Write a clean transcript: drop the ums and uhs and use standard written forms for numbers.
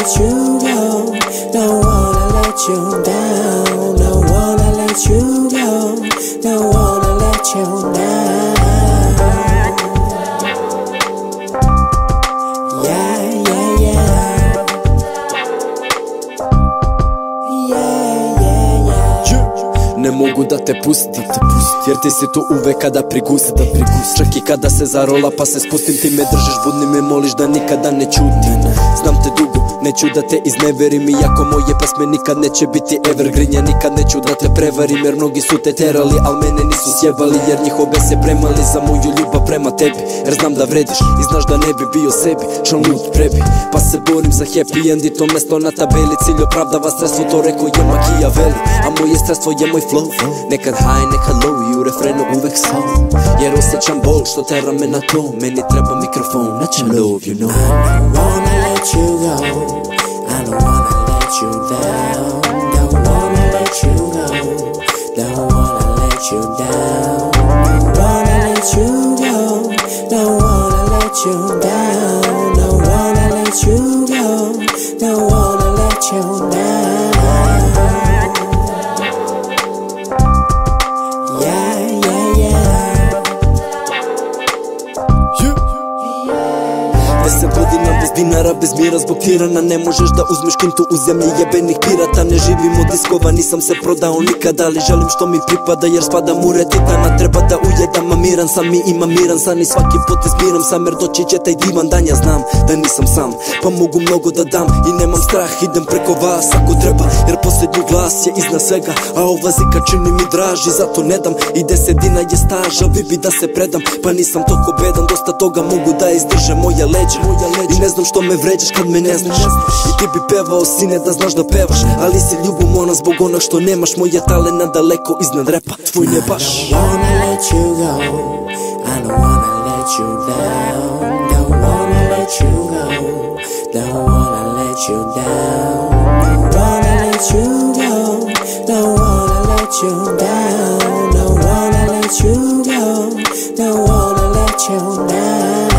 let you go. Don't wanna let you down. Don't wanna let you go. Don't wanna let you down. Yeah, yeah, yeah. Yeah, yeah, yeah. Ne mogu da te pustim, jer ti si tu uvek kada prigustim. Čak i kada se zarola pa se spustim, ti me držiš budnim, me moliš da nikada ne ćutim. Znam te dugo, neću da te izneverim, iako moje pesme nikad neće biti evergreen. Ja nikad neću da te prevarim, jer mnogi su te terali, al mene nisu sjebali, jer njihove se premali za moju ljubav prema tebi. Jer znam da vrediš i znaš da ne bi bio sebi član lud prebi, pa se borim za happy end i to mesto na tabeli. Cilj opravdava sredstvo, to rekao je Machiavelli, a moje sredstvo je moj flow. Nekad high, nekad low i u refrenu uvek slow, jer osjećam bol što tera me na to. Meni treba mikrofon, nećem love, you know. I don't wanna let you go. I don't wanna let you down. Don't wanna let you go. Don't wanna let you down. Don't wanna let you go. Don't wanna let you down. Don't wanna let you go. Don't wanna let you down. Yeah, yeah, yeah. 10 godina bez dinara, bez mira, zbog tirana. Ne možeš da uzmeš kintu u zemlji jebenih pirata. Ne živim od diskova, nisam se prodao nikada, ali želim što mi pripada, jer spadam u red titana. Treba da ujedam, a miran sam i imam miran san i svaki potez biram sam, jer doći će taj divan dan. Ja znam da nisam sam, pa mogu mnogo da dam i nemam strah, idem preko vas ako treba, jer posljednji glas je iznad svega, a ova zika čini mi draži, zato ne dam. I 10 dina je staža, bibi da se predam, pa nisam toliko bedan, dosta toga mogu da izdržem moje leđa. I ne znam što me vređaš kad me ne znaš, i ti bi pevao sine da znaš da pevaš, ali si ljubomorna zbog onog što nemaš. Moje talena daleko iznad repa, tvoj ne baš. I don't wanna let you go. I don't wanna let you down. Don't wanna let you go. Don't wanna let you down. Don't wanna let you go. Don't wanna let you down. Don't wanna let you go. Don't wanna let you down.